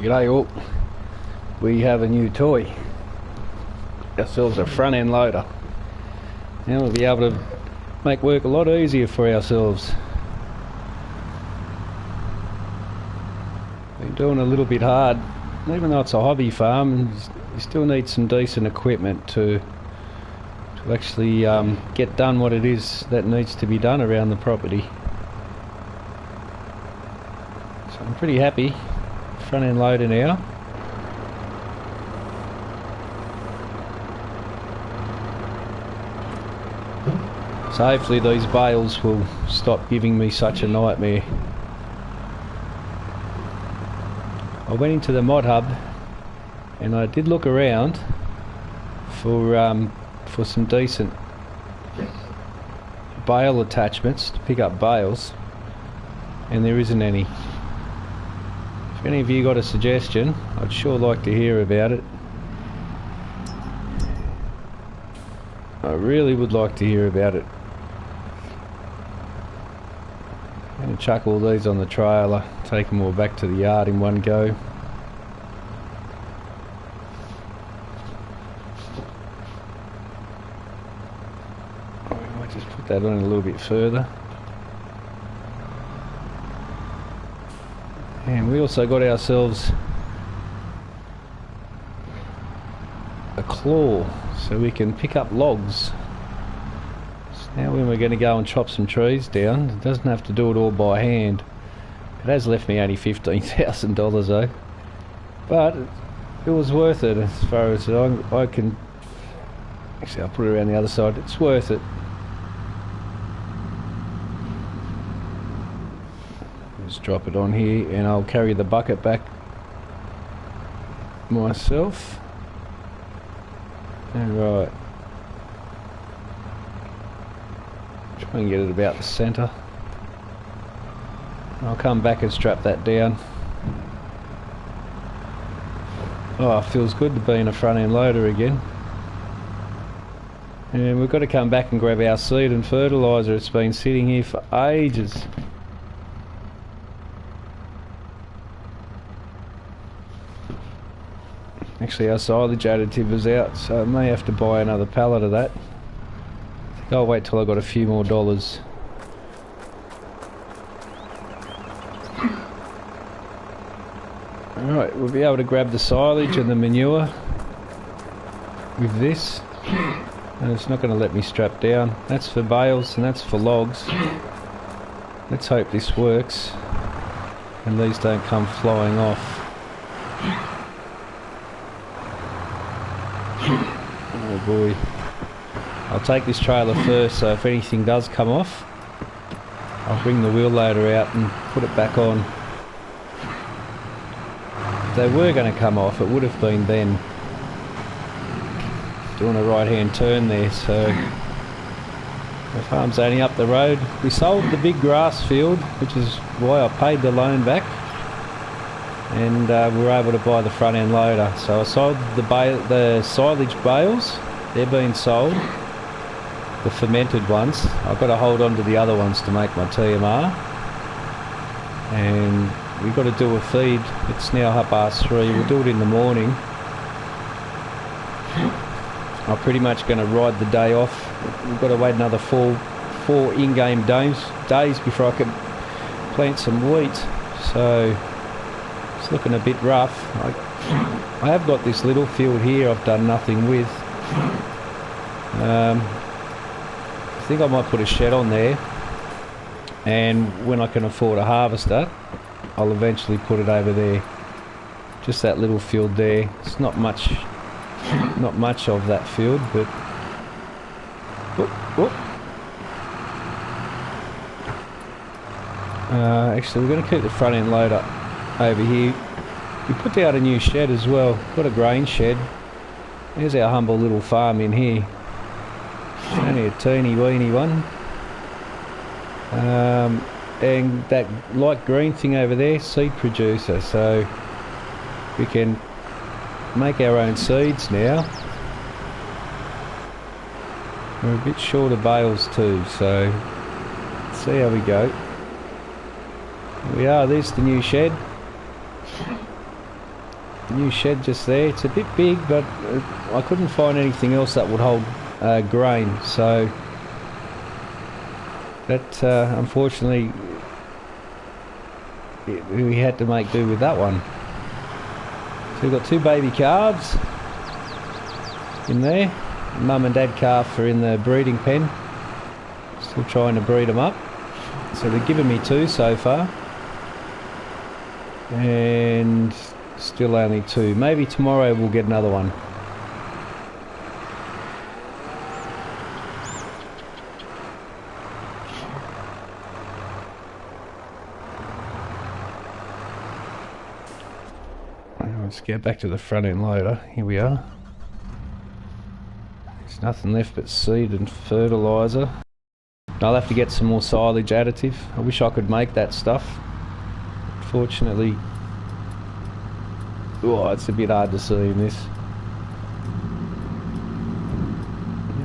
G'day all. We have a new toy. Ourselves a front end loader. Now we'll be able to make work a lot easier for ourselves. Been doing a little bit hard. Even though it's a hobby farm, you still need some decent equipment to actually get done what it is that needs to be done around the property. So I'm pretty happy. Front end loader now. So hopefully these bales will stop giving me such a nightmare. I went into the mod hub and I did look around for some decent bale attachments to pick up bales, and there isn't any. If any of you got a suggestion, I'd sure like to hear about it. I really would like to hear about it. I'm going to chuck all these on the trailer, take them all back to the yard in one go. I might just put that on a little bit further. And we also got ourselves a claw so we can pick up logs. So now when we're going to go and chop some trees down, it doesn't have to do it all by hand. It has left me only $15,000 though, but it was worth it as far as I can. Actually, I'll put it around the other side. It's worth it. Just drop it on here and I'll carry the bucket back myself. Alright. Try and get it about the centre. I'll come back and strap that down. Oh, it feels good to be in a front end loader again. And we've got to come back and grab our seed and fertiliser. It's been sitting here for ages. Actually, our silage additive is out, so I may have to buy another pallet of that. I think I'll wait till I got a few more dollars. Alright, we'll be able to grab the silage and the manure with this. And it's not going to let me strap down. That's for bales and that's for logs. Let's hope this works and these don't come flying off. Oh boy. I'll take this trailer first, so if anything does come off, I'll bring the wheel loader out and put it back on. If they were going to come off, it would have been then. Doing a right hand turn there, so the farm's only up the road. We sold the big grass field, which is why I paid the loan back, and we were able to buy the front end loader. So I sold the silage bales. They're being sold, the fermented ones. I've got to hold on to the other ones to make my TMR, and we've got to do a feed. It's now 3:30. We'll do it in the morning. I'm pretty much going to ride the day off. We've got to wait another four in-game days before I can plant some wheat, so it's looking a bit rough. I have got this little field here I've done nothing with. I think I might put a shed on there, and when I can afford a harvester, I'll eventually put it over there. Just that little field there. It's not much of that field, but actually we're going to keep the front end loader over here. We put out a new shed as well. Got a grain shed. Here's our humble little farm in here. Only a teeny weeny one. And that light green thing over there, seed producer. So we can make our own seeds now. We're a bit short of bales too, so let's see how we go. Here we are, there's the new shed. new shed just there. It's a bit big, but I couldn't find anything else that would hold grain, so that unfortunately we had to make do with that one. So we've got 2 baby calves in there. Mum and dad calf are in the breeding pen, still trying to breed them up. So they've given me 2 so far, and still only 2. Maybe tomorrow we'll get another one. Let's get back to the front end loader. Here we are. There's nothing left but seed and fertiliser. I'll have to get some more silage additive. I wish I could make that stuff. Unfortunately, oh, it's a bit hard to see in this.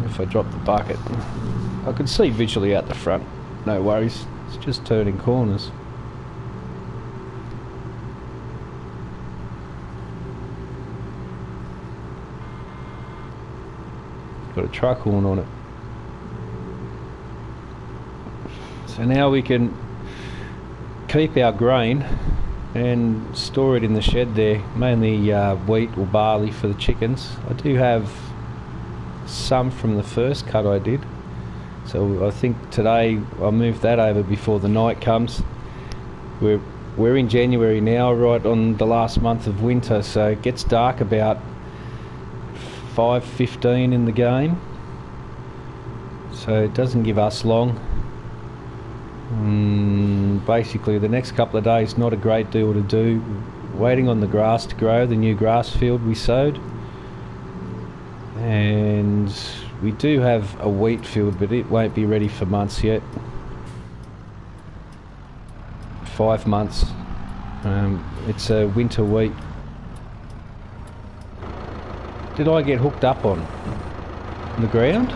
If I drop the bucket, I can see visually out the front. No worries, it's just turning corners. Got a truck horn on it. So now we can keep our grain and store it in the shed there, mainly wheat or barley for the chickens. I do have some from the first cut I did, so I think today I'll move that over before the night comes. We're in January now, right on the last month of winter, so it gets dark about 5:15 in the game, so it doesn't give us long. Basically the next couple of days not a great deal to do, waiting on the grass to grow, the new grass field we sowed, and we do have a wheat field, but it won't be ready for months yet. 5 months. It's a winter wheat. Did I get hooked up on the ground?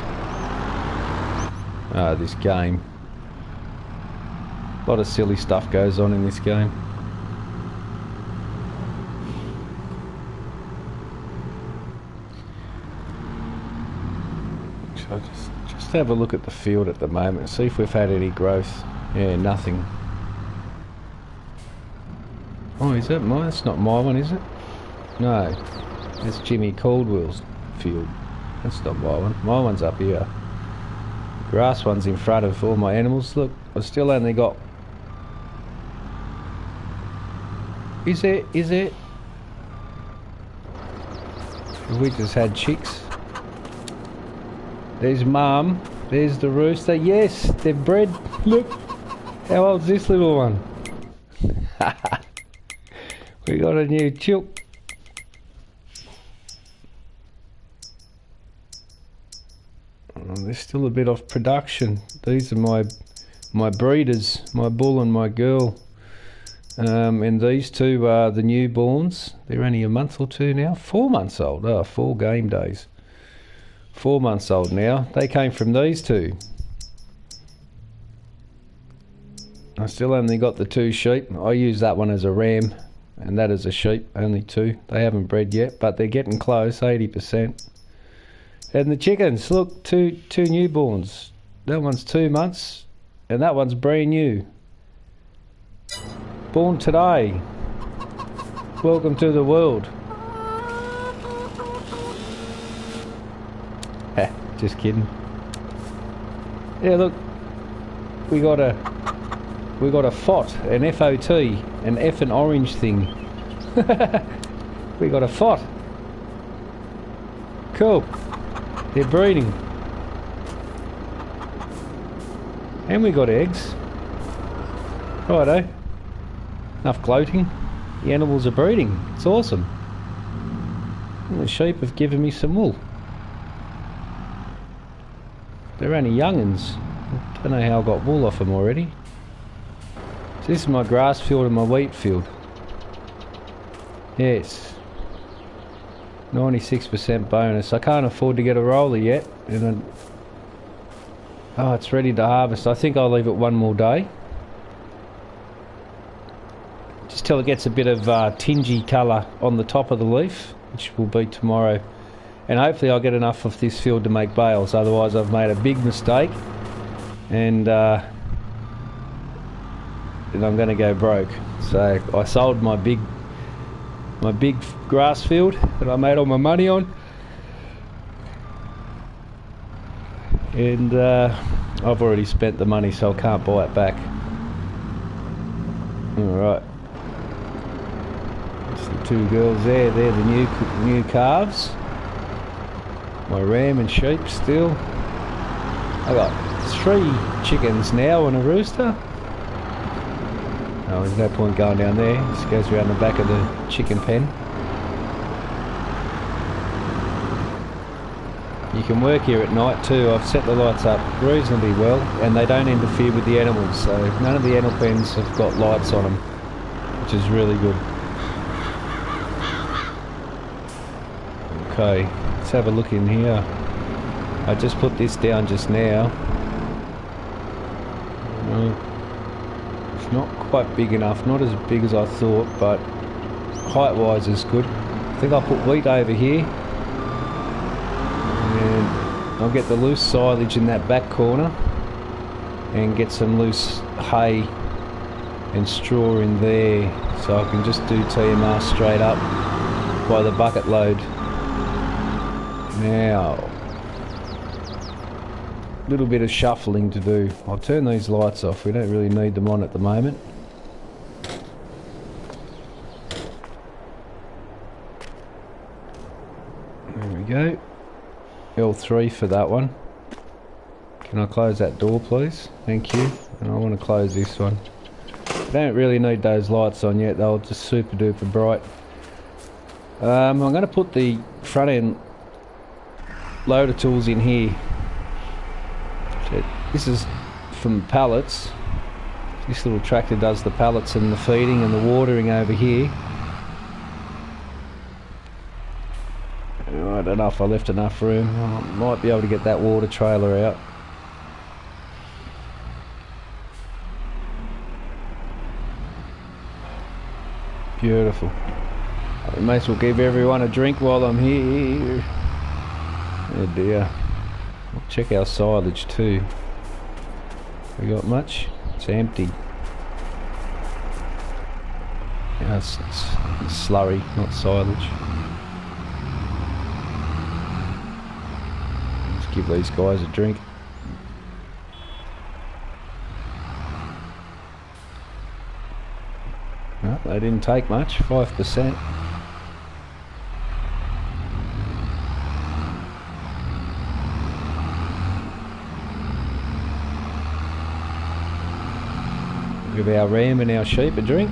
Ah, this game. A lot of silly stuff goes on in this game. So just have a look at the field at the moment, see if we've had any growth. Yeah, nothing. Oh, is that mine? That's not my one, is it? No, that's Jimmy Caldwell's field. That's not my one. My one's up here. Grass one's in front of all my animals. Look, I've still only got... Is it? We just had chicks. There's Mum. There's the rooster. Yes, they're bred. Look, how old's this little one? We got a new chook. Oh, there's still a bit of production. These are my breeders, my bull and my girl. And these 2 are the newborns. They're only a month or 2 now. 4 months old. Oh, 4 game days. 4 months old now. They came from these 2. I still only got the 2 sheep. I use that one as a ram and that as a sheep. Only 2. They haven't bred yet, but they're getting close, 80%. And the chickens, look, two newborns. That one's 2 months and that one's brand new. Born today. Welcome to the world. Just kidding. Yeah, look, we got a FOT, an FOT, an F and orange thing. We got a FOT. Cool. They're breeding. And we got eggs. Righto. Enough gloating. The animals are breeding. It's awesome. And the sheep have given me some wool. They're only young'uns. I don't know how I got wool off them already. So this is my grass field and my wheat field. Yes. 96% bonus. I can't afford to get a roller yet. And then, oh, it's ready to harvest. I think I'll leave it one more day. Just till it gets a bit of tingy colour on the top of the leaf, which will be tomorrow. And hopefully I'll get enough of this field to make bales, otherwise I've made a big mistake and I'm going to go broke. So I sold my big grass field that I made all my money on, and I've already spent the money, so I can't buy it back. Alright, that's the two girls there. They're the new calves. My ram and sheep still. I got 3 chickens now and a rooster. Oh, there's no point going down there. It just goes around the back of the chicken pen. You can work here at night too. I've set the lights up reasonably well and they don't interfere with the animals, so none of the animal pens have got lights on them, which is really good. Okay, let's have a look in here. I just put this down just now. It's not quite big enough, not as big as I thought, but height wise is good. I think I'll put wheat over here. And I'll get the loose silage in that back corner and get some loose hay and straw in there, so I can just do TMR straight up by the bucket load. Now, a little bit of shuffling to do. I'll turn these lights off, we don't really need them on at the moment. There we go. L3 for that one. Can I close that door please? Thank you. And I want to close this one. I don't really need those lights on yet, they'll just super duper bright. I'm going to put the front end loader tools in here. This is from pallets. This little tractor does the pallets and the feeding and the watering over here. I don't know if I left enough room. I might be able to get that water trailer out. Beautiful. I may as well give everyone a drink while I'm here. Oh dear. I'll check our silage too. We got much? It's empty. Yeah, it's slurry, not silage. Let's give these guys a drink. No, they didn't take much, 5%. Give our ram and our sheep a drink.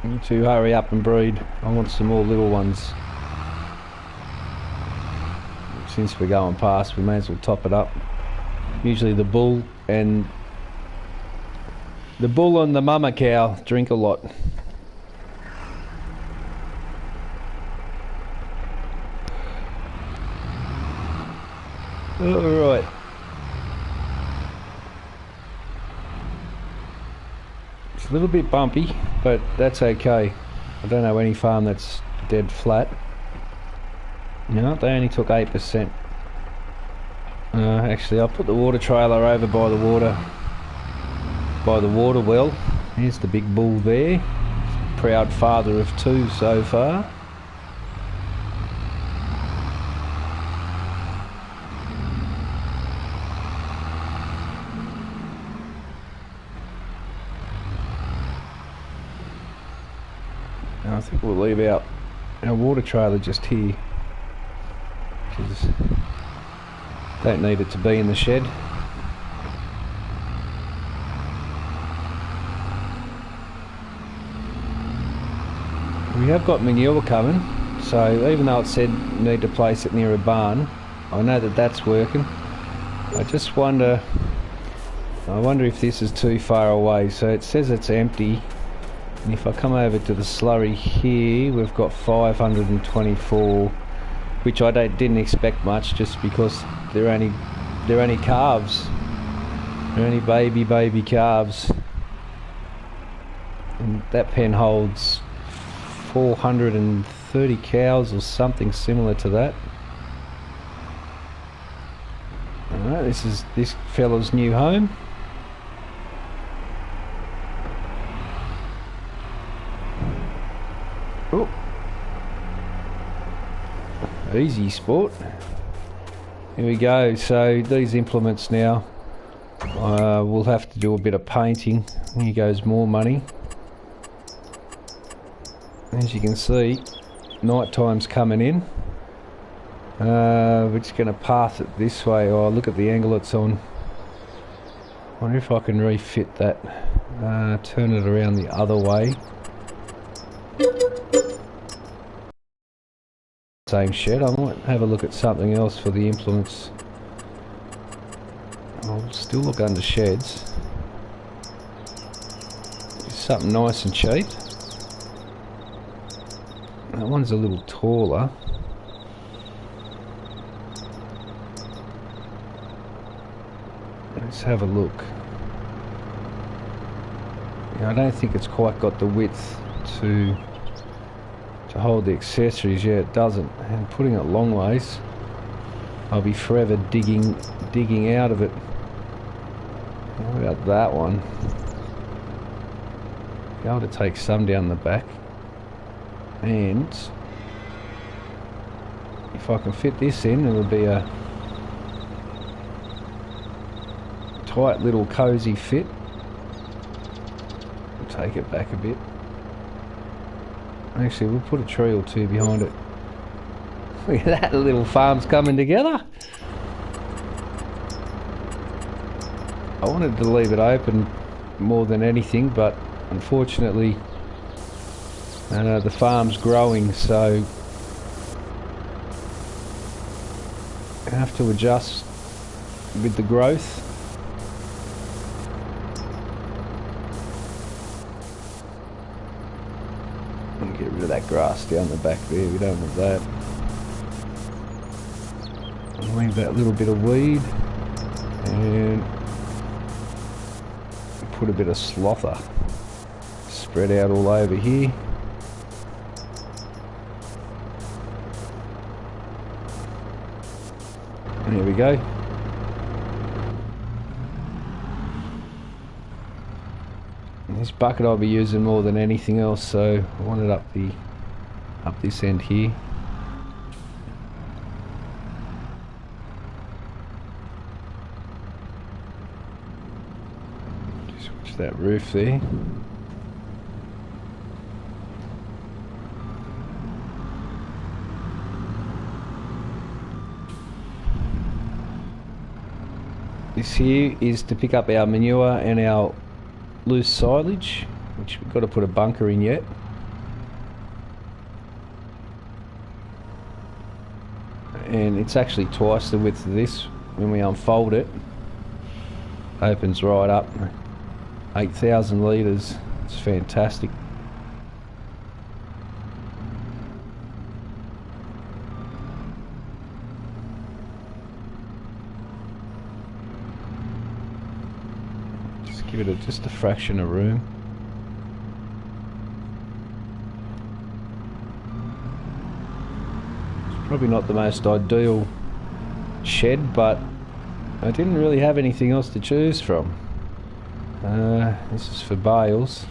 You two hurry up and breed. I want some more little ones. Since we're going past, we may as well top it up. Usually the bull and the mama cow drink a lot. Alright. It's a little bit bumpy, but that's okay. I don't know any farm that's dead flat. No, they only took 8%. Actually, I'll put the water trailer over by the water well. Here's the big bull there. Proud father of 2 so far. I think we'll leave our water trailer just here, because don't need it to be in the shed. We have got manure coming, so even though it said need to place it near a barn, I know that that's working. I just wonder if this is too far away. So it says it's empty. And if I come over to the slurry here, we've got 524, which I didn't expect much, just because they're only they're only calves. They're only baby calves. And that pen holds 430 cows or something similar to that. Alright, this is this fella's new home. Oh. Easy sport. Here we go. So these implements now, we'll have to do a bit of painting. Here goes more money. As you can see, night time's coming in. We're just going to pass it this way. Oh, look at the angle it's on. Wonder if I can refit that. Turn it around the other way. Same shed. I might have a look at something else for the implements. I'll still look under sheds. Something nice and cheap. That one's a little taller. Let's have a look. Yeah, I don't think it's quite got the width to hold the accessories. Yeah, it doesn't. And putting it long ways, I'll be forever digging out of it. What about that one? Be able to take some down the back. And if I can fit this in, it'll be a tight little cozy fit. We'll take it back a bit. Actually, we'll put a tree or two behind it. Look at that, little farm's coming together. I wanted to leave it open more than anything, but unfortunately the farm's growing, so I have to adjust with the growth. And get rid of that grass down the back there, we don't want that. And leave that little bit of weed and put a bit of slother spread out all over here. There we go. And this bucket I'll be using more than anything else, so I want it up this end here. Just switch that roof there. This here is to pick up our manure and our loose silage, which we've got to put a bunker in yet. And it's actually twice the width of this. When we unfold it, opens right up. 8,000 litres. It's fantastic. Give it just a fraction of room. It's probably not the most ideal shed, but I didn't really have anything else to choose from. This is for bales.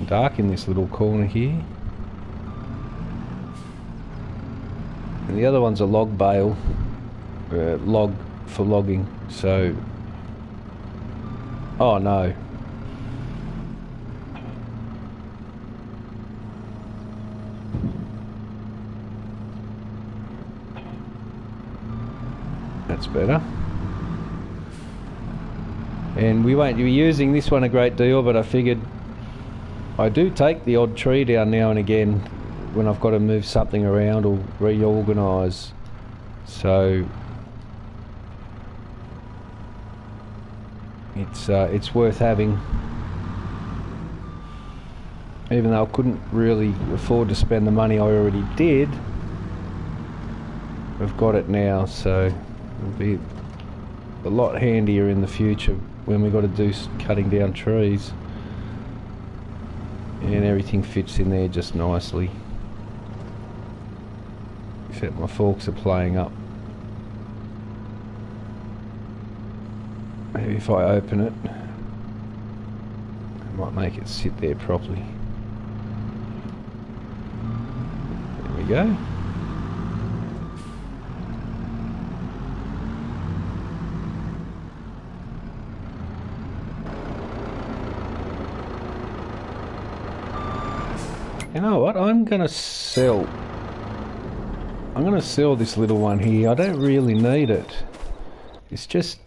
Dark in this little corner here, and the other one's a log bale, log for logging. So, oh no, that's better. And we won't be using this one a great deal, but I figured I do take the odd tree down now and again when I've got to move something around or reorganise. So it's worth having. Even though I couldn't really afford to spend the money I already did, I've got it now, so it'll be a lot handier in the future when we got to do cutting down trees. And everything fits in there just nicely. Except my forks are playing up. Maybe if I open it, I might make it sit there properly. There we go. You know what? I'm gonna sell this little one here. I don't really need it. It's just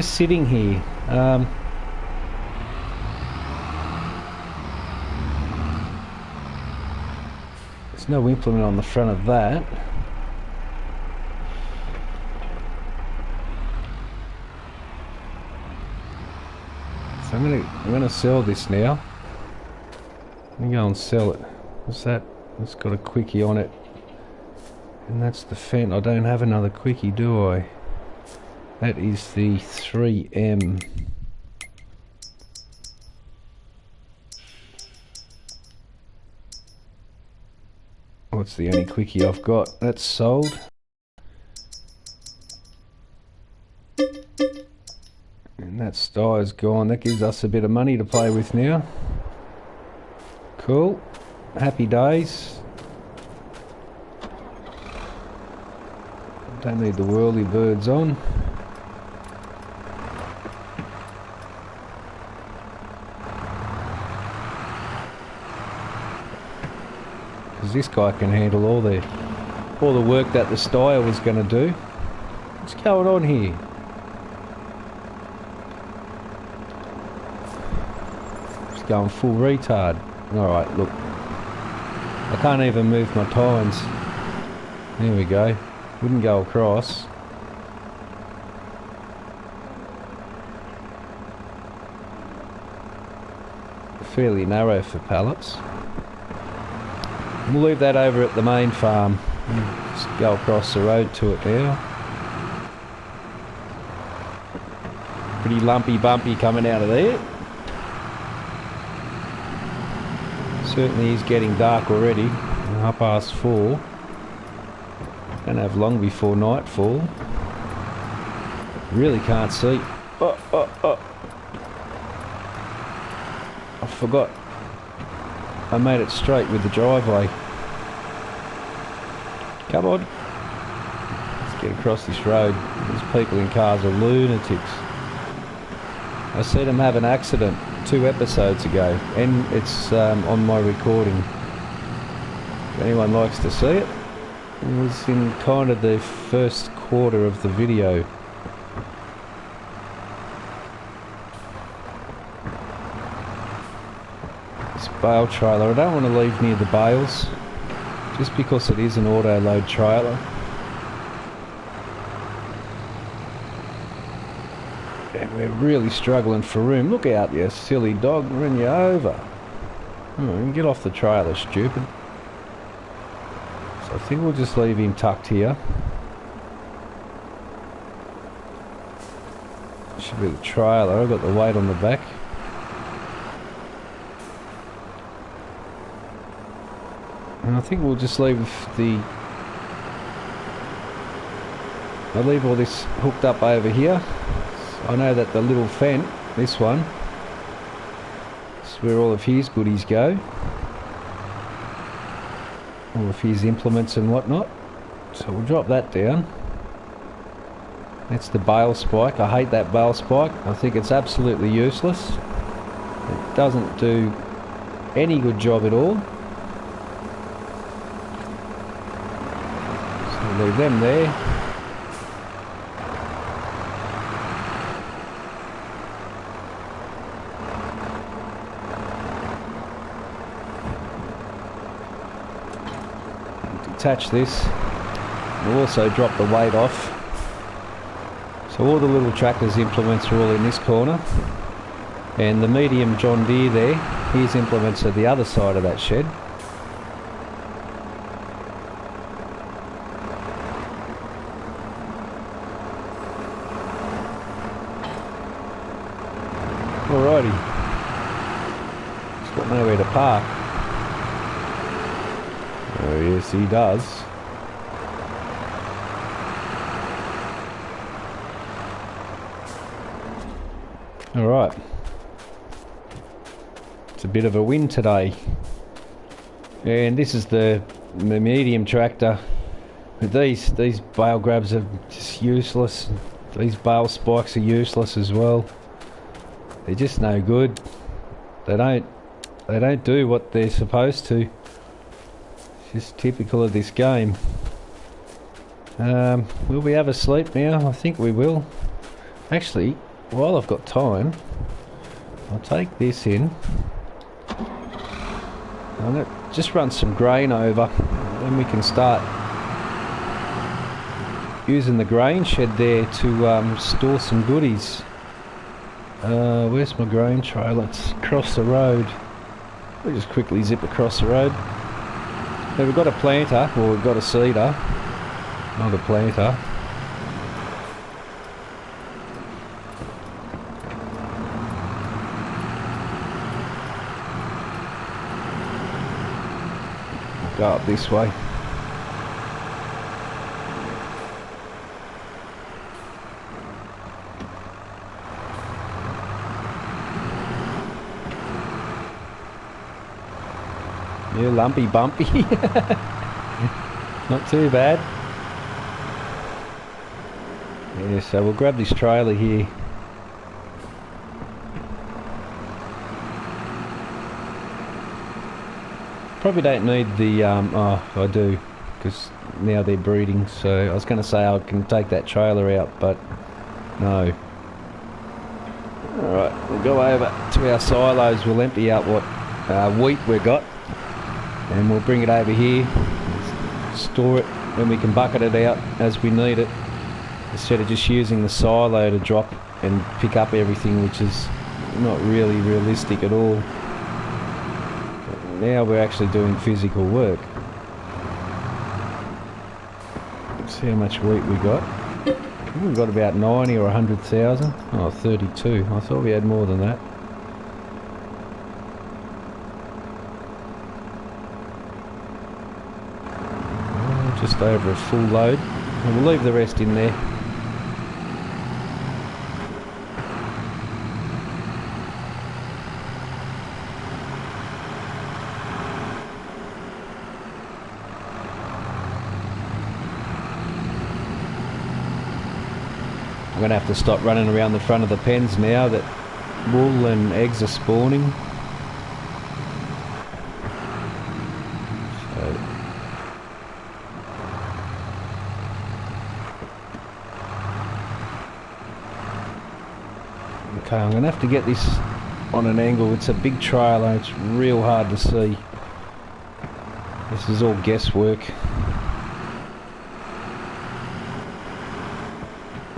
sitting here. There's no implement on the front of that. So I'm gonna sell this now. Let me go and sell it. What's that? It's got a quickie on it. And that's the Fent. I don't have another quickie, do I? That is the 3M. What's the only quickie I've got? That's sold. And that styre's gone. That gives us a bit of money to play with now. Cool. Happy days. Don't need the whirly birds on. Because this guy can handle all the work that the styre was going to do. What's going on here? Just going full retard. Alright, look. I can't even move my tines. There we go. Wouldn't go across. Fairly narrow for pallets. We'll leave that over at the main farm. Just go across the road to it now. Pretty lumpy bumpy coming out of there. Certainly is getting dark already. 4:30. Don't have long before nightfall. Really can't see. Oh. I forgot. I made it straight with the driveway. Come on. Let's get across this road. These people in cars are lunatics. I see them have an accident 2 episodes ago, and it's on my recording. If anyone likes to see it, it was in kind of the first quarter of the video. This bale trailer, I don't want to leave near the bales, just because it is an auto load trailer. And we're really struggling for room. Look out, you silly dog, run you over. Oh, get off the trailer, stupid. So I think we'll just leave him tucked here. Should be the trailer. I've got the weight on the back. And I think we'll just leave I'll leave all this hooked up over here. I know that the little Fent, this one, is where all of his goodies go. All of his implements and whatnot. So we'll drop that down. That's the bale spike. I hate that bale spike. I think it's absolutely useless. It doesn't do any good job at all. So we'll leave them there. Attach this. We'll also drop the weight off, so So all the little tractors' implements are all in this corner, and the medium John Deere there, his implements are the other side of that shed. Alrighty, he's got nowhere to park. Oh yes, he does. Alright, it's a bit of a win today, and this is the medium tractor. These bale grabs are just useless. These bale spikes are useless as well. They're just no good. They don't do what they're supposed to. It's just typical of this game. Will we have a sleep now? I think we will. Actually, while I've got time, I'll take this in. I'm going to just run some grain over, then we can start using the grain shed there to store some goodies. Where's my grain trailer? It's across the road. We'll just quickly zip across the road. So we've got a planter, or we've got a seeder, not a planter. Go up this way. Yeah, lumpy bumpy. Not too bad. Yeah, so we'll grab this trailer here. Probably don't need the, oh I do, because now they're breeding, so I was going to say I can take that trailer out, but no. Alright, we'll go over to our silos, we'll empty out what wheat we've got, and we'll bring it over here, store it, then we can bucket it out as we need it, instead of just using the silo to drop and pick up everything, which is not really realistic at all. Now we're actually doing physical work. Let's see how much wheat we got. We've got about 90 or 100,000. Oh, 32. I thought we had more than that. Just over a full load. And we'll leave the rest in there. I'm going to have to stop running around the front of the pens now that wool and eggs are spawning. Okay, I'm going to have to get this on an angle. It's a big trailer, it's real hard to see. This is all guesswork.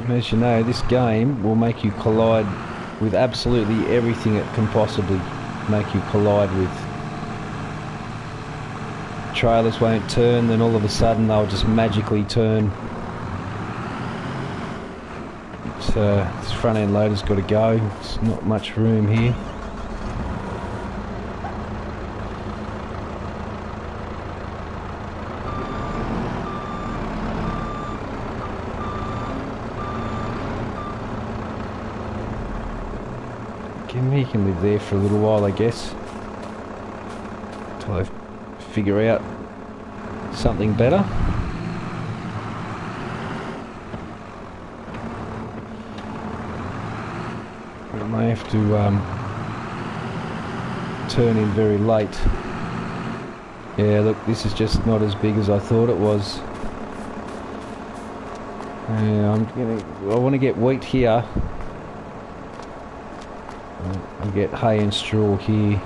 As you know, this game will make you collide with absolutely everything it can possibly make you collide with. Trailers won't turn, then all of a sudden they'll just magically turn. This front end loader's got to go, there's not much room here. He can live there for a little while, I guess, until I figure out something better. I may have to turn in very late. Yeah, look, this is just not as big as I thought it was. I want to get wheat here. I'll get hay and straw here,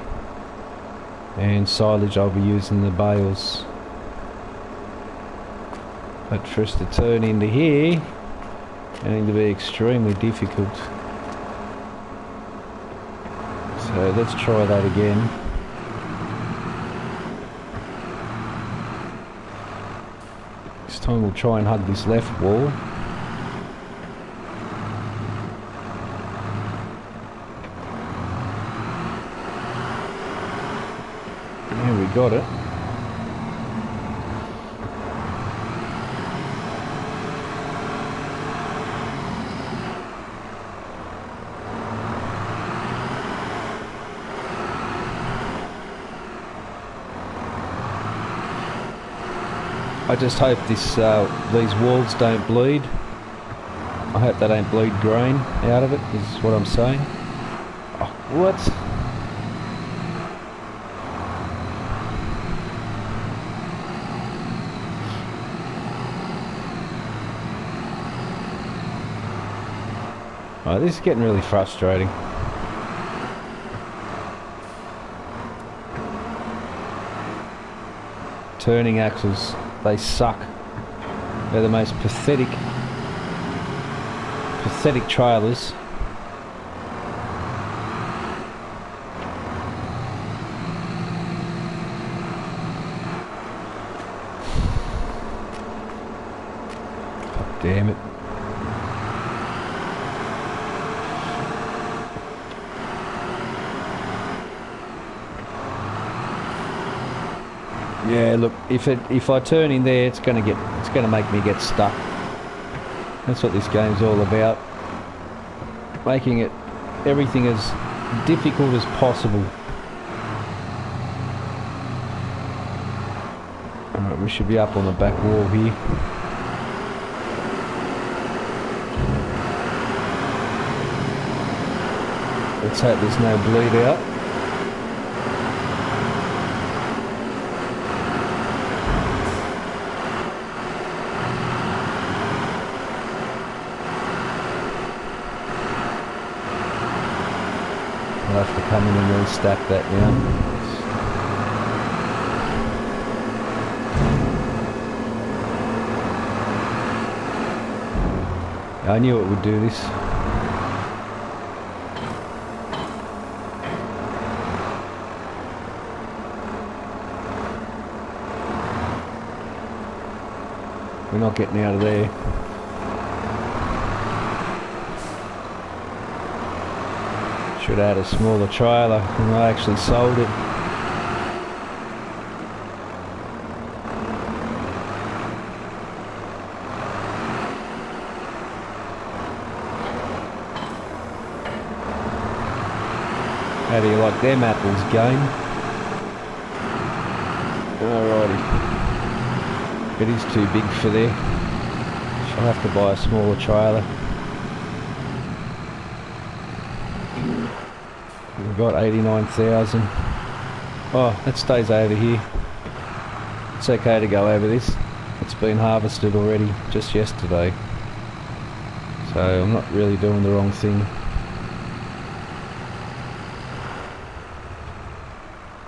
and silage I'll be using the bales. But for us to turn into here, Going to be extremely difficult. So let's try that again. This time we'll try and hug this left wall. There we got it. I just hope these walls don't bleed. I hope they don't bleed grain out of it, is what I'm saying. Oh, what? Oh, this is getting really frustrating. Turning axles, they suck. They're the most pathetic trailers. God damn it. Yeah, look, if I turn in there, it's gonna make me get stuck. That's what this game's all about. Making everything as difficult as possible. Alright, we should be up on the back wall here. Let's hope there's no bleed out. I'll have to come in and restack that now. I knew it would do this. We're not getting out of there. Should add a smaller trailer, and I actually sold it. How do you like them apples, game? Alrighty. It is too big for there. I'll have to buy a smaller trailer. We've got 89,000. Oh, that stays over here. It's okay to go over this. It's been harvested already just yesterday. So I'm not really doing the wrong thing.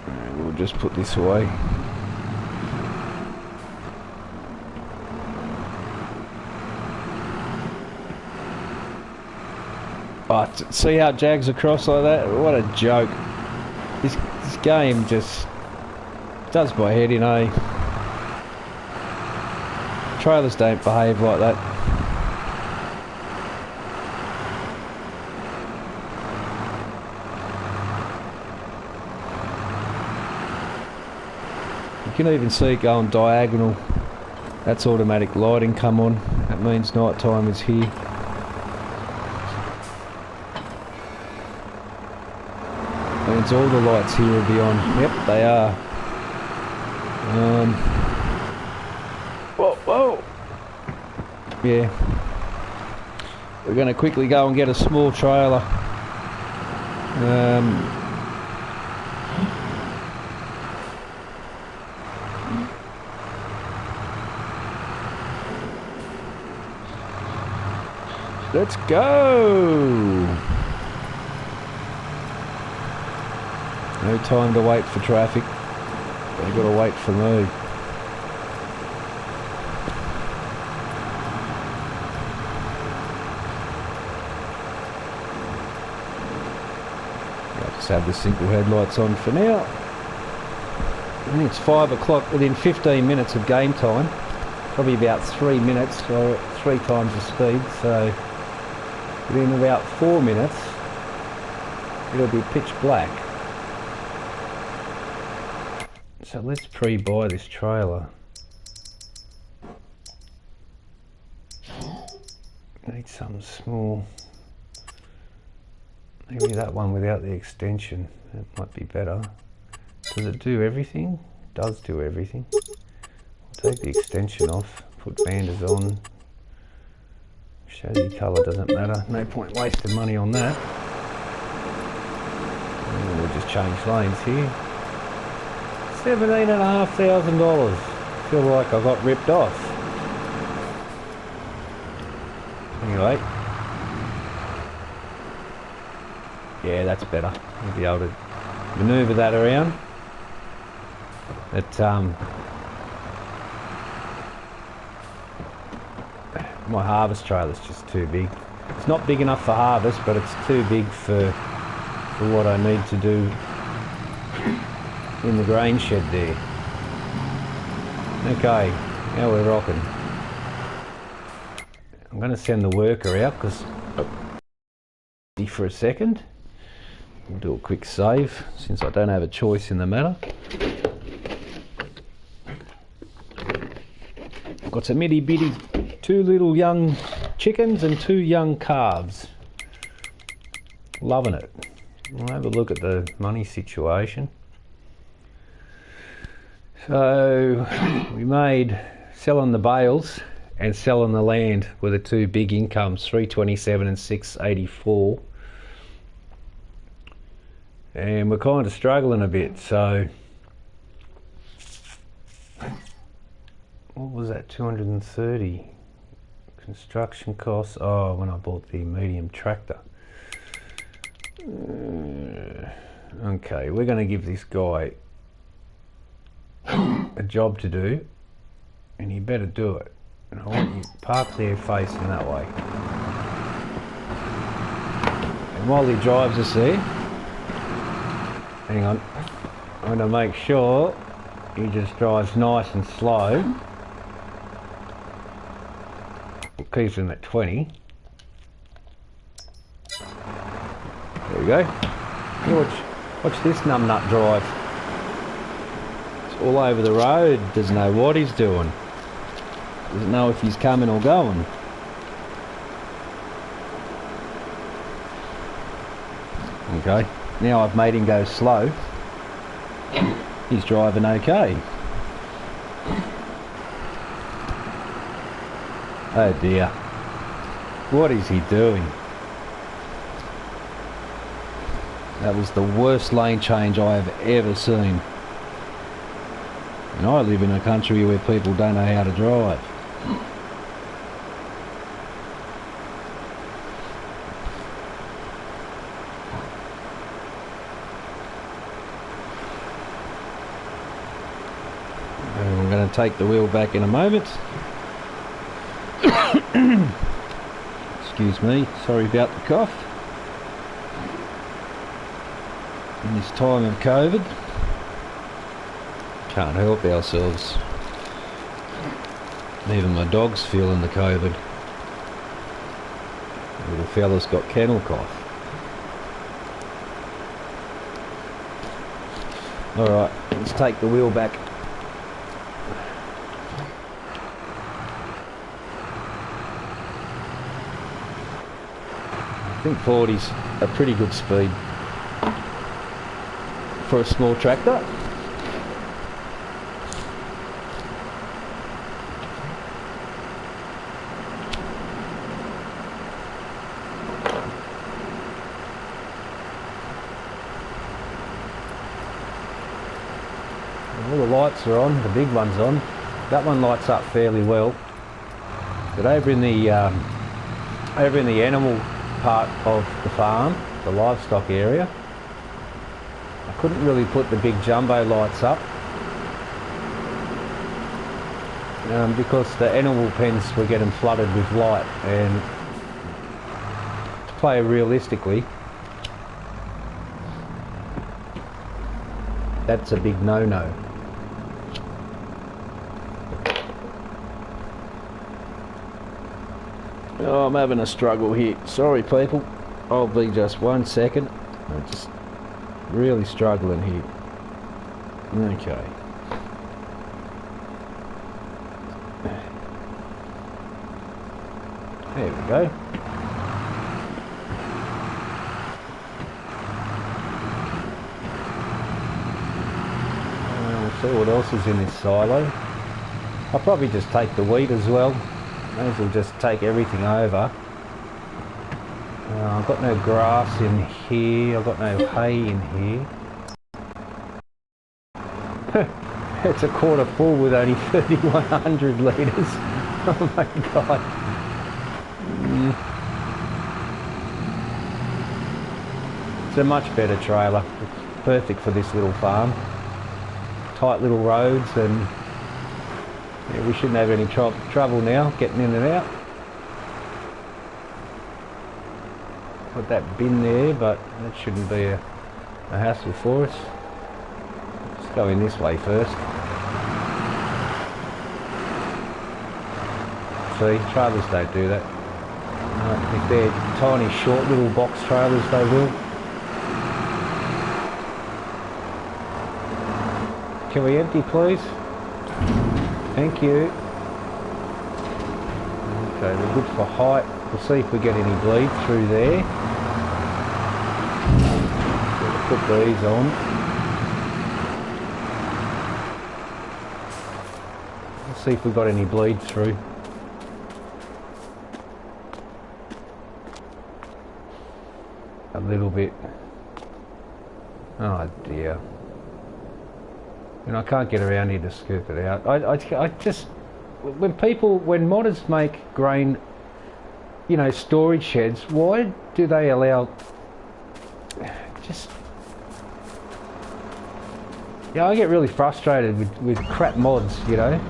And we'll just put this away. Oh, see how it jags across like that? What a joke. This game just does my head in, eh? Trailers don't behave like that. You can even see it going diagonal. That's automatic lighting come on. That means night time is here. Means all the lights here will be on. Yep, they are. Whoa. Yeah. We're going to quickly go and get a small trailer. Let's go! No time to wait for traffic. They've got to wait for me. just have the simple headlights on for now. I think it's 5 o'clock, within 15 minutes of game time. Probably about 3 minutes, or 3 times the speed, so within about 4 minutes it'll be pitch black. So let's pre-buy this trailer. Need something small. Maybe that one without the extension. That might be better. Does it do everything? It does do everything. I'll take the extension off, put Vanders on. Chassis colour doesn't matter. No point wasting money on that. And we'll just change lanes here. $17,500. Feel like I got ripped off. Anyway, yeah, that's better. You'll be able to manoeuvre that around. But my harvest trailer's just too big. It's not big enough for harvest, but it's too big for what I need to do in the grain shed there. Okay, now we're rocking. I'm going to send the worker out because for a second. We'll do a quick save since I don't have a choice in the matter. Got some itty bitty, 2 little young chickens and 2 young calves. Loving it. We'll have a look at the money situation. So we made selling the bales and selling the land were the 2 big incomes, 327 and 684. And we're kind of struggling a bit, so what was that, 230 construction costs? Oh, when I bought the medium tractor. Okay, we're going to give this guy a job to do, and he better do it. And I want you to park there facing that way. And while he drives us there, hang on, I'm going to make sure he just drives nice and slow. We'll keep him at 20. There we go. Watch this numbnut drive. It's all over the road, doesn't know what he's doing. Doesn't know if he's coming or going. Okay, now I've made him go slow. He's driving okay. Oh dear. What is he doing? That was the worst lane change I have ever seen. And I live in a country where people don't know how to drive. And I'm going to take the wheel back in a moment. Excuse me, sorry about the cough. In this time of COVID, can't help ourselves. Even my dog's feeling the COVID. The little fella's got kennel cough. Alright, let's take the wheel back. I think 40's a pretty good speed for a small tractor. All the lights are on, the big one's on. That one lights up fairly well. But over in the animal part of the farm, the livestock area, I couldn't really put the big jumbo lights up because the animal pens were getting flooded with light, and to play realistically, That's a big no-no. Oh, I'm having a struggle here. Sorry, people. I'll be just 1 second. I'm just really struggling here. Okay. There we go. We'll see what else is in this silo. I'll probably just take the wheat as well. May as well just take everything over. I've got no grass in here. I've got no hay in here. It's a quarter full with only 3,100 litres. Oh my god. It's a much better trailer. It's perfect for this little farm. Tight little roads, and yeah, we shouldn't have any trouble now getting in and out. Put that bin there, but that shouldn't be a hassle for us. Let's go in this way first. See, trailers don't do that. If they're tiny, short little box trailers, they will. Can we empty, please? Thank you. Okay, we're good for height. We'll see if we get any bleed through there. Put these on. Let's see if we've got any bleed through. A little bit. Oh dear. And I can't get around here to scoop it out. I just, when modders make grain, you know, storage sheds, why do they allow, just, yeah, I get really frustrated with crap mods, you know.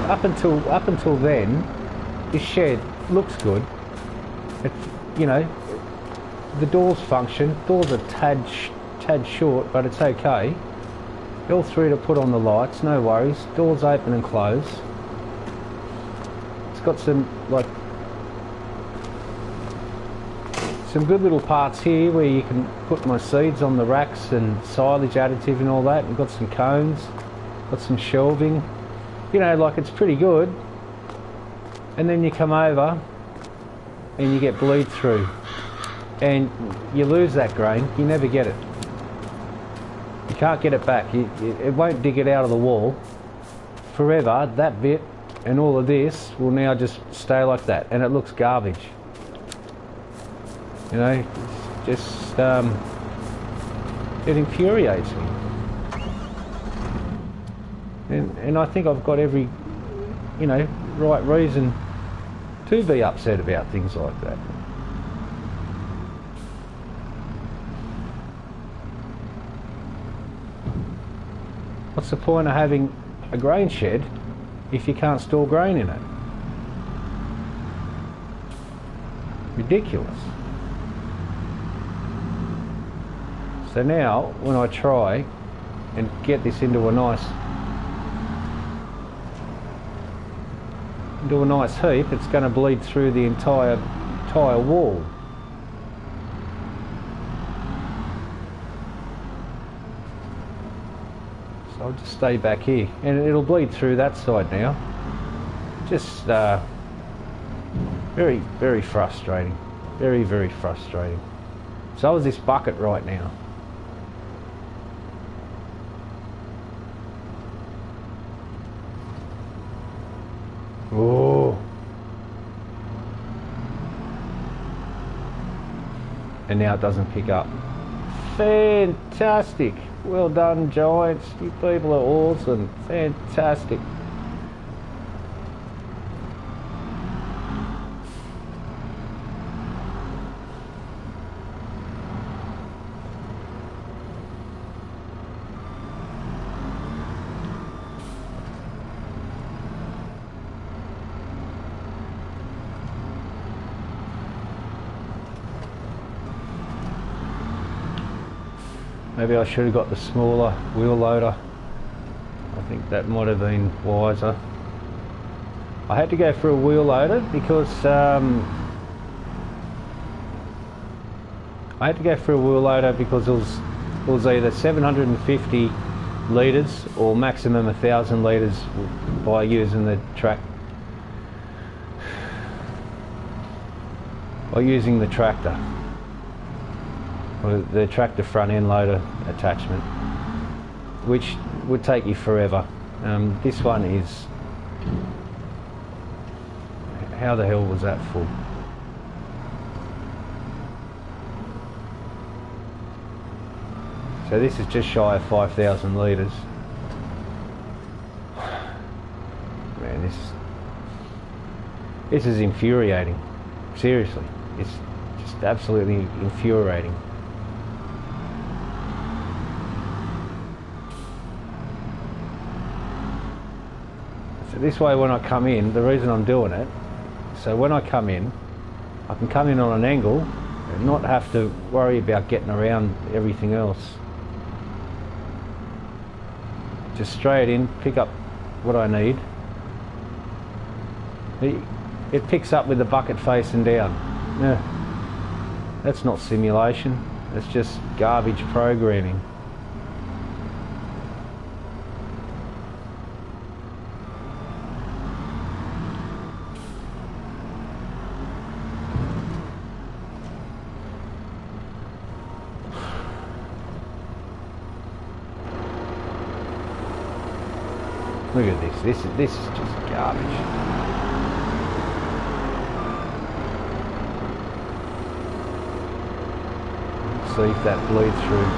Up until then, this shed looks good. It's, you know, the doors function. Doors are tad short, but it's okay. All through to put on the lights, no worries. Doors open and close. It's got some good little parts here where you can put my seeds on the racks and silage additive and all that. We've got some cones, got some shelving. You know, like, it's pretty good. And then you come over and you get bleed through. And you lose that grain, you never get it. You can't get it back. It won't dig it out of the wall. Forever, that bit and all of this will now just stay like that, and it looks garbage. You know, it's just, it infuriates me. And I think I've got every, you know, right reason to be upset about things like that. What's the point of having a grain shed if you can't store grain in it? Ridiculous. So now, when I try and get this into a nice heap, it's going to bleed through the entire wall. So I'll just stay back here, and it'll bleed through that side now. Just very, very frustrating. Very, very frustrating. So is this bucket right now. Oh. And now it doesn't pick up. Fantastic. Well done, Giants. You people are awesome. Fantastic. Maybe I should have got the smaller wheel loader. I think that might have been wiser. I had to go for a wheel loader because it was either 750 litres or maximum 1,000 litres by using the tractor or the tractor front end loader attachment, which would take you forever. This one is, how the hell was that full? So this is just shy of 5,000 litres. Man, this is infuriating. Seriously, it's just absolutely infuriating. So this way, when I come in, the reason I'm doing it, so when I come in, I can come in on an angle and not have to worry about getting around everything else. Just straight in, pick up what I need. It picks up with the bucket facing down. Yeah, that's not simulation, that's just garbage programming. Look at this. This is just garbage. Let's see if that bleed through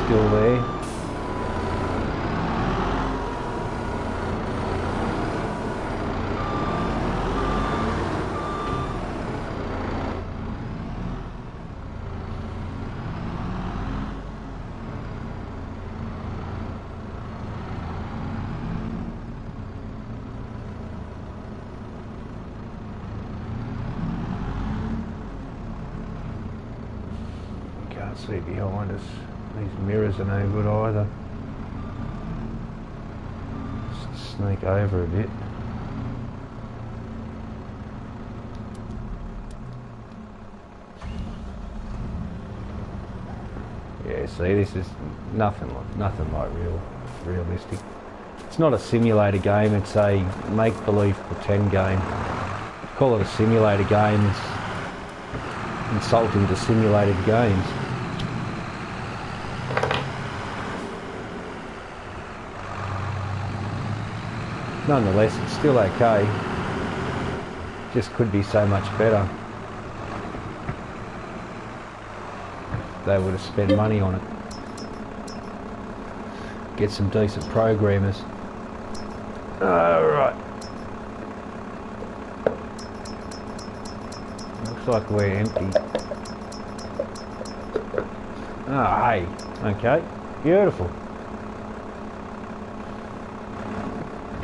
still there. Can't see behind us. These mirrors are no good either. Just sneak over a bit. Yeah, see, this is nothing like realistic. It's not a simulator game, it's a make-believe pretend game. To call it a simulator game is insulting to simulated games. Nonetheless, it's still okay. Just could be so much better. They would have spent money on it. Get some decent programmers. Alright. Looks like we're empty. Ah, hey. Okay. Beautiful.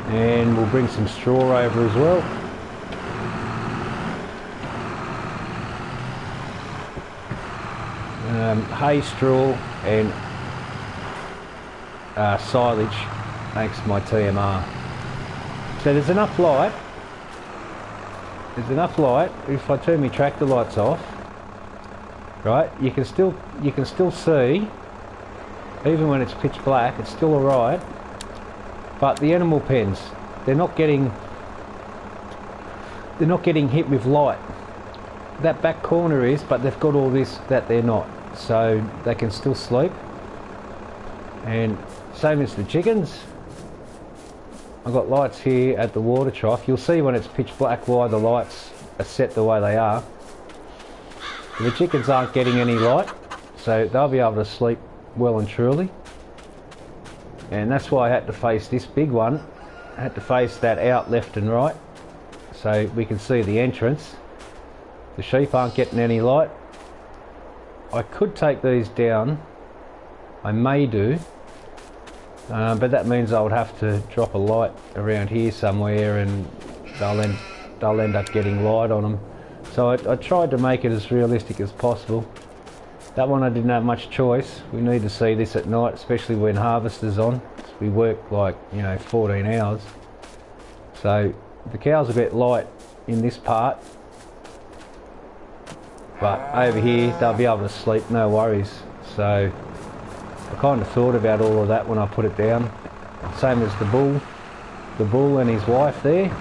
And we'll bring some straw over as well. Hay, straw and silage makes my TMR. So there's enough light. If I turn my tractor lights off, right, you can still see, even when it's pitch black, it's still alright. But the animal pens, they're not getting hit with light. That back corner is, but they've got all this that they're not, so they can still sleep. And same as the chickens. I've got lights here at the water trough. You'll see when it's pitch black why the lights are set the way they are. The chickens aren't getting any light, so they'll be able to sleep well and truly. And that's why I had to face this big one. I had to face that out left and right so we can see the entrance. The sheep aren't getting any light. I could take these down. I may do. But that means I would have to drop a light around here somewhere and they'll end up getting light on them. So I tried to make it as realistic as possible. That one I didn't have much choice. We need to see this at night, especially when harvest is on. We work like, 14 hours. So the cows are a bit light in this part, but over here they'll be able to sleep, no worries. So I kind of thought about all of that when I put it down. Same as the bull and his wife there.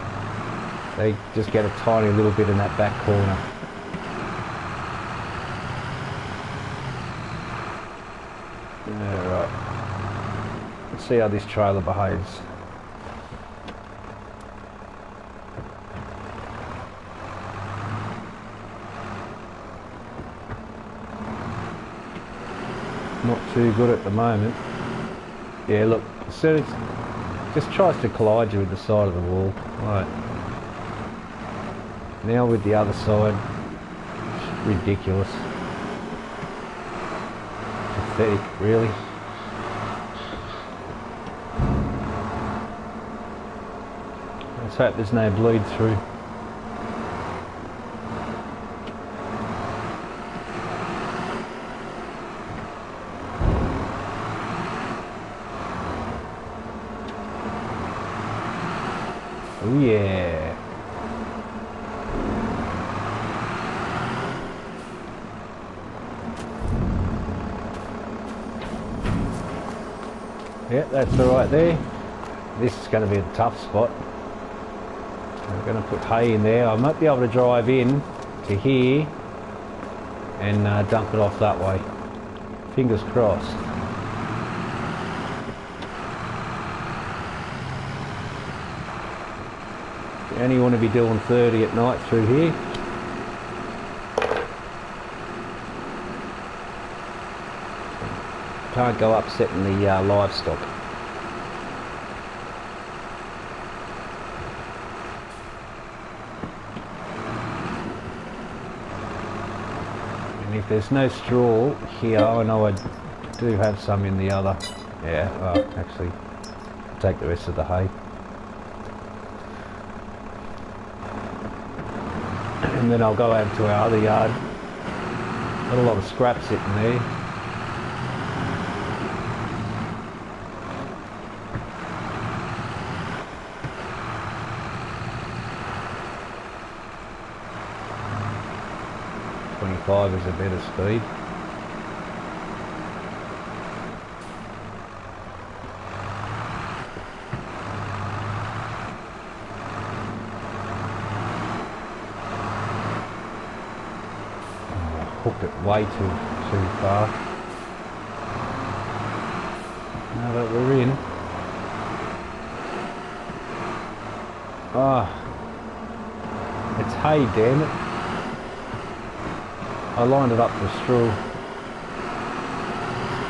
They just get a tiny little bit in that back corner. Alright, let's see how this trailer behaves. Not too good at the moment. Yeah, look, as soon as it just tries to collide you with the side of the wall. Right. Now with the other side, it's ridiculous. Pathetic, really. Let's hope there's no bleed through. Oh yeah. Yeah, that's alright there. This is going to be a tough spot. I'm going to put hay in there. I might be able to drive in to here and dump it off that way. Fingers crossed. You only want to be doing 30 at night through here. Can't go upsetting the livestock. And if there's no straw here, I know I do have some in the other. Yeah, well, actually, I'll take the rest of the hay. And then I'll go over to our other yard. Got a lot of scrap sitting there. Is a better speed. Hooked it way too far. Now that we're in. It's hay, damn it. I lined it up for straw.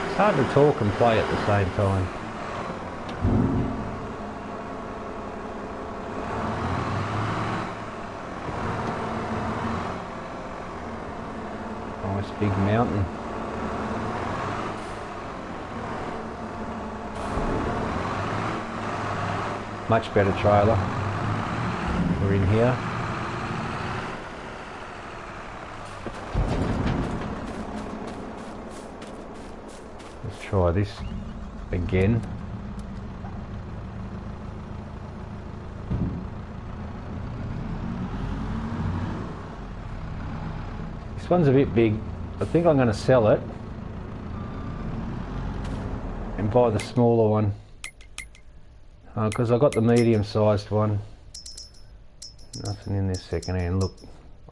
It's hard to talk and play at the same time. Nice big mountain. Much better trailer. We're in here. Try this again. This one's a bit big. I think I'm going to sell it and buy the smaller one because I got the medium-sized one. Nothing in this second hand. Look,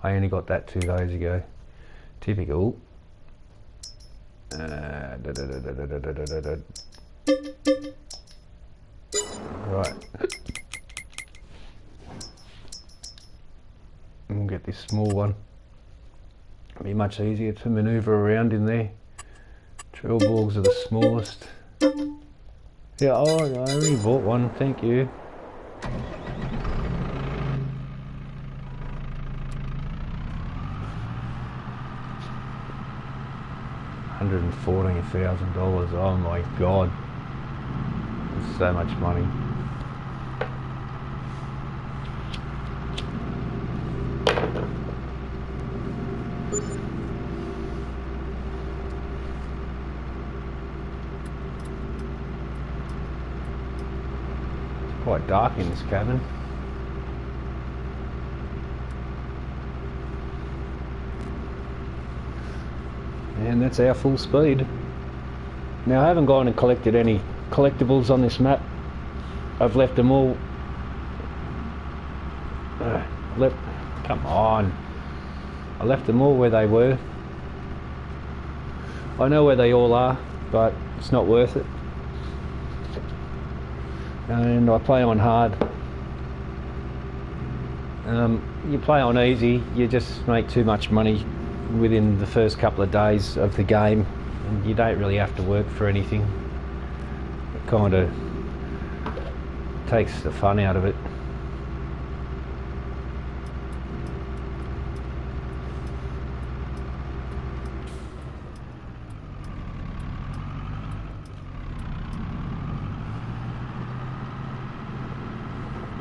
I only got that 2 days ago. Typical. Right. We'll get this small one. It'll be much easier to manoeuvre around in there. Trelleborgs are the smallest. Yeah, oh, I already bought one, thank you. $114,000. Oh my god, that's so much money. quite dark in this cabin. And that's our full speed. Now I haven't gone and collected any collectibles on this map. I've left them all come on. I left them all where they were. I know where they all are, but it's not worth it. And I play on hard. You play on easy, you just make too much money within the first couple of days of the game, and you don't really have to work for anything. It kind of takes the fun out of it.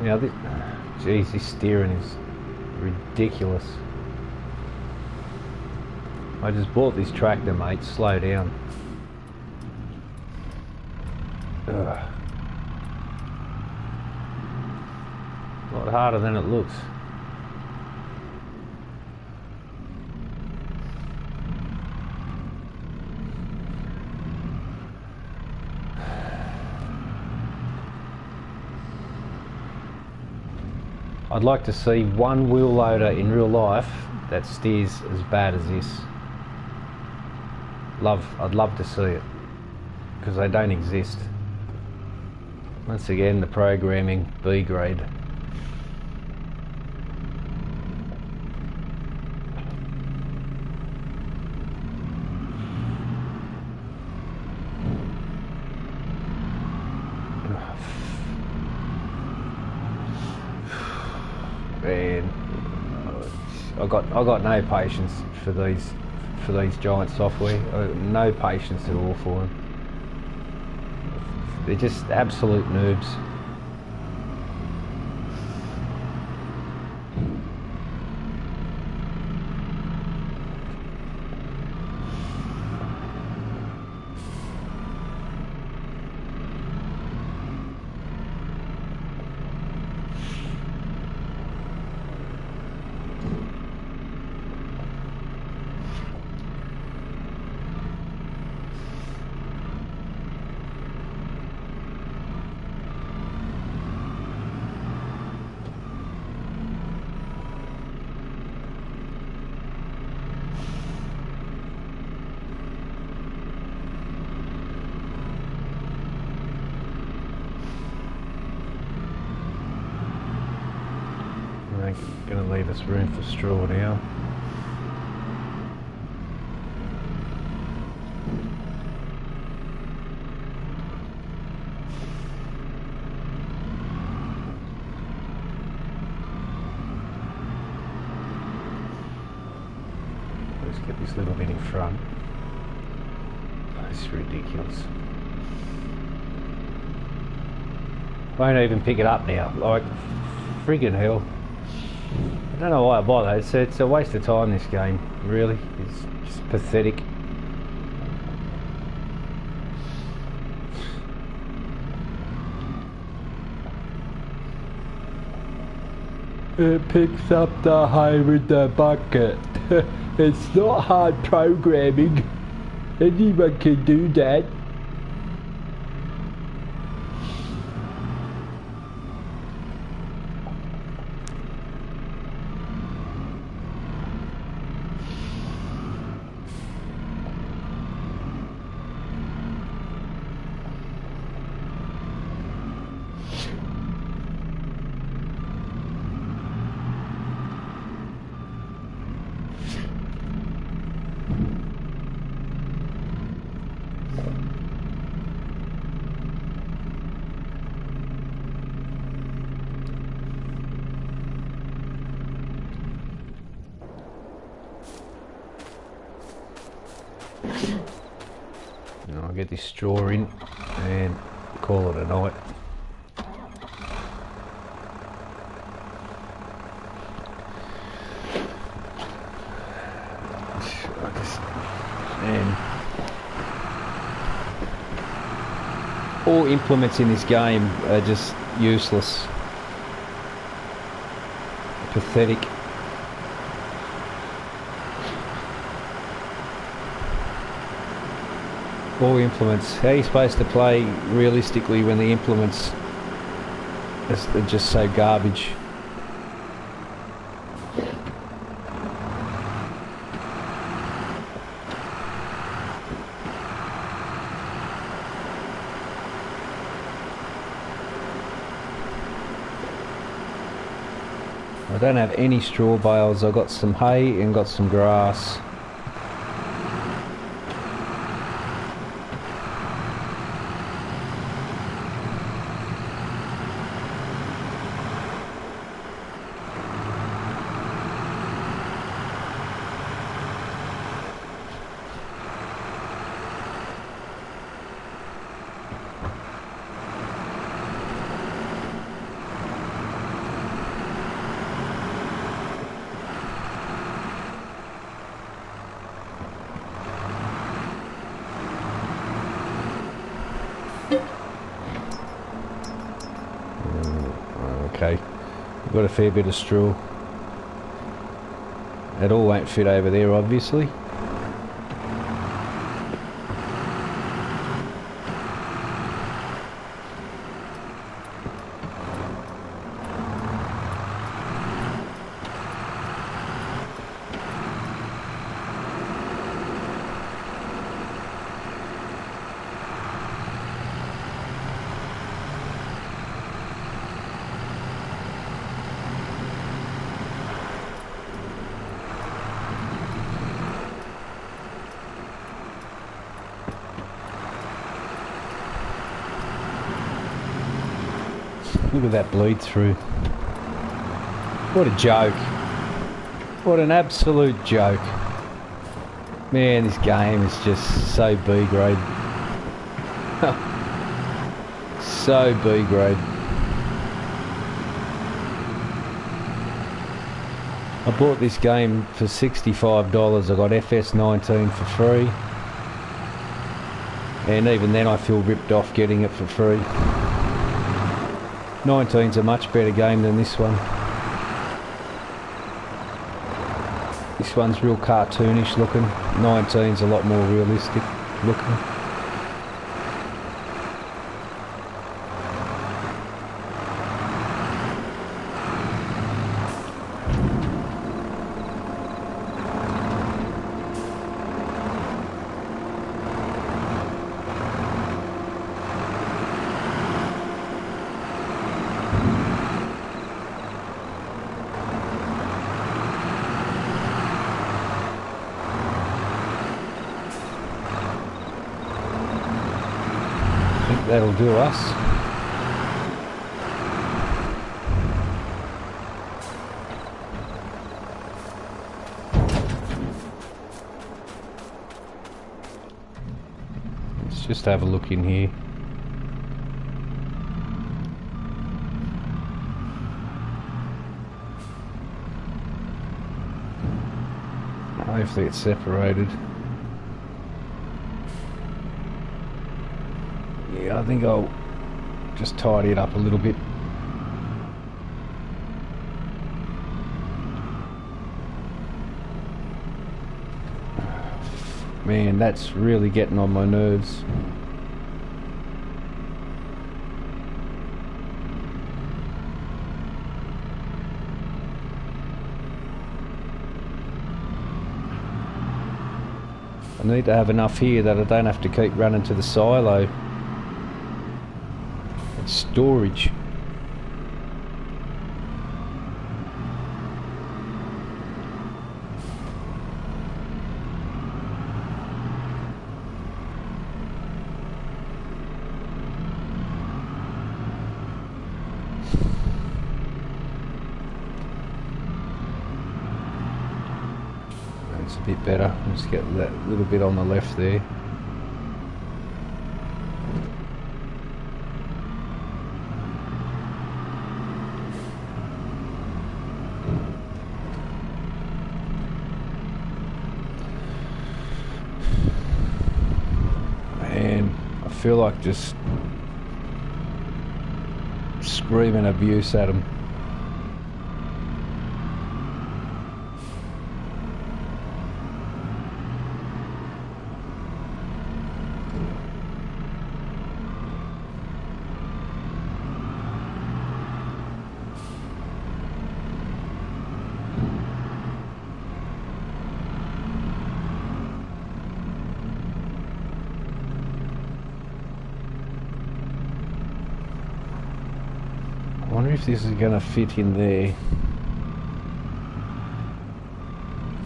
Now this, geez, this steering is ridiculous. I just bought this tractor, mate. Slow down. Ugh. A lot harder than it looks. I'd like to see one wheel loader in real life that steers as bad as this. I'd love to see it, because they don't exist. Once again, the programming B grade. Man, I got no patience for these giant software. No patience at all for them. They're just absolute noobs. Going to leave us room for straw now. Let's get this little bit in front. It's ridiculous. Won't even pick it up now. Like, friggin' hell. I don't know why I bother. It's a waste of time, this game, really. It's just pathetic. It picks up the hay with the bucket. It's not hard programming. Anyone can do that. I'll get this straw in and call it a night. All implements in this game are just useless. Pathetic. All implements. How are you supposed to play realistically when the implements are just so garbage? I don't have any straw bales. I've got some hay and got some grass. Okay, we've got a fair bit of straw. It all won't fit over there, obviously. Look at that bleed through. What a joke. What an absolute joke. Man, this game is just so B grade. So B grade. I bought this game for $65. I got FS22 for free. And even then I feel ripped off getting it for free. 19's a much better game than this one. This one's real cartoonish looking. 19's a lot more realistic looking. That'll do us. Let's just have a look in here. Hopefully it's separated. I think I'll just tidy it up a little bit. Man, that's really getting on my nerves. I need to have enough here that I don't have to keep running to the silo. Storage. That's a bit better. Let's get that little bit on the left there. I feel like just screaming abuse at them. I wonder if this is going to fit in there.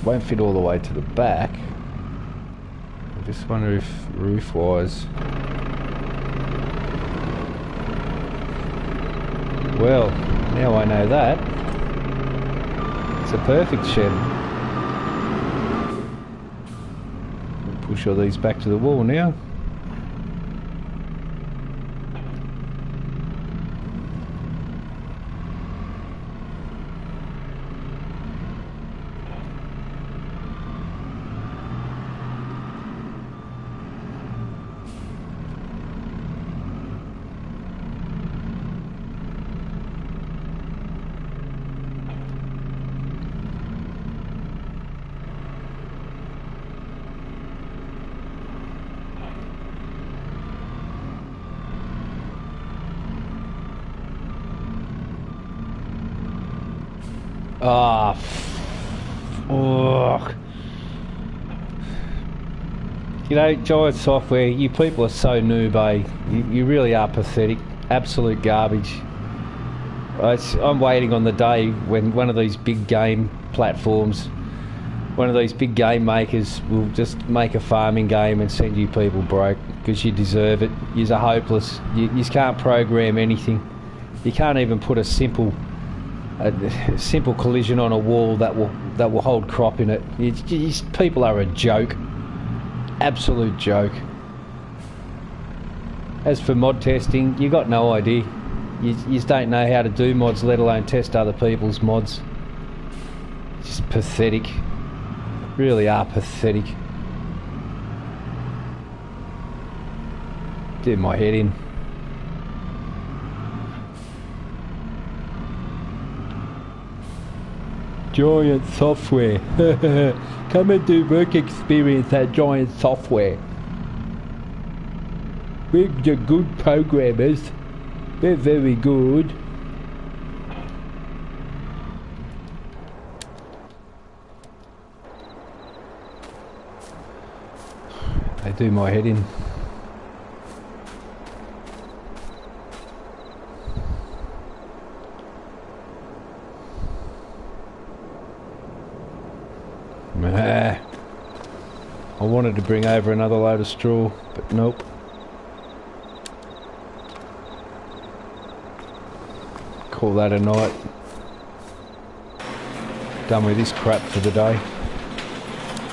Won't fit all the way to the back. I just wonder if roof-wise. Well, now I know that. It's a perfect shed. Push all these back to the wall now. Ah, oh. You know, Giant Software, you people are so noob, eh? You really are pathetic. Absolute garbage. I'm waiting on the day when one of these big game platforms, one of these big game makers will just make a farming game and send you people broke, because you deserve it. You're hopeless. You can't program anything. You can't even put a simple collision on a wall that will hold crop in it. People are a joke. Absolute joke. As for mod testing, you got no idea. You just don't know how to do mods, let alone test other people's mods. Just pathetic. Really are pathetic. Did my head in. Giant Software. Come and do work experience at Giant Software. We're the good programmers. We're very good. They do my head in. I wanted to bring over another load of straw, but nope. Call that a night. Done with this crap for the day.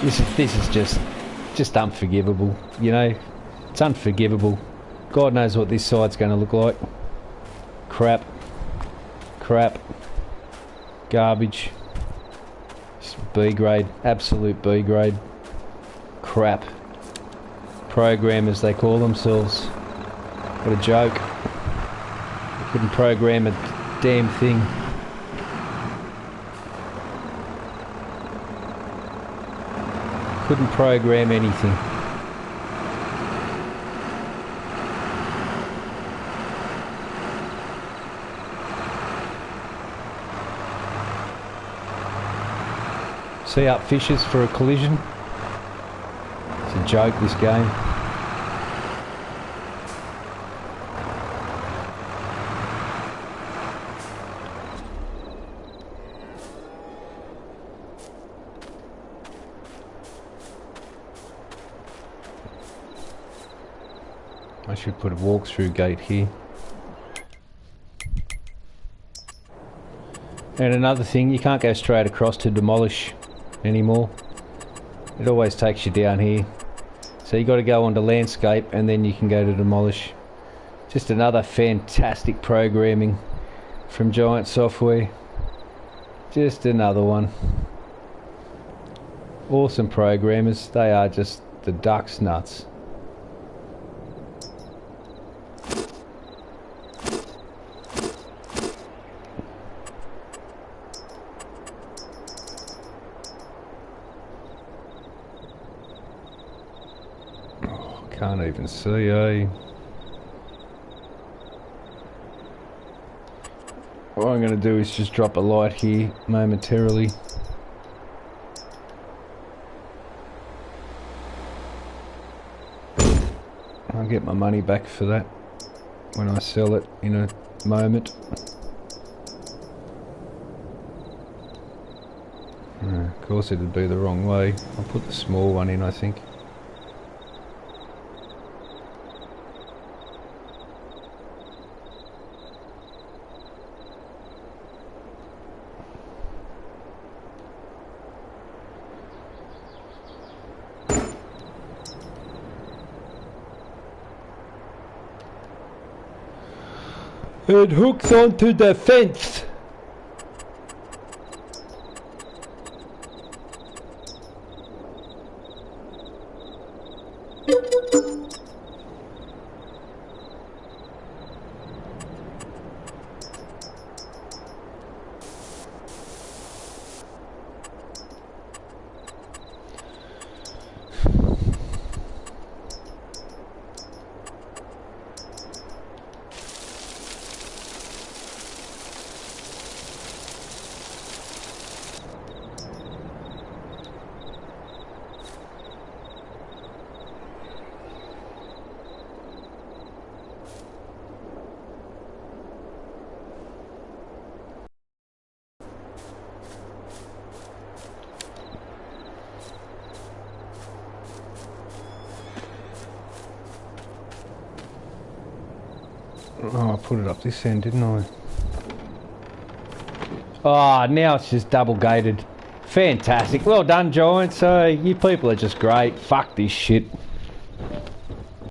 This is just unforgivable, you know. It's unforgivable. God knows what this side's going to look like. Crap. Garbage. B grade, absolute B grade. Crap. Programmers, they call themselves. What a joke. They couldn't program a damn thing. Couldn't program anything. See up fishes for a collision. It's a joke, this game. I should put a walk-through gate here. And another thing, you can't go straight across to demolish anymore. It always takes you down here. So you got to go onto landscape and then you can go to demolish. Just another fantastic programming from Giant Software. Just another one. Awesome programmers. They are just the duck's nuts. Can't even see, eh? What I'm going to do is just drop a light here momentarily. I'll get my money back for that when I sell it in a moment. Of course it'd be the wrong way. I'll put the small one in, I think. It hooks onto the fence. Oh, I put it up this end, didn't I? Oh, now it's just double gated. Fantastic. Well done, Giants. You people are just great. Fuck this shit.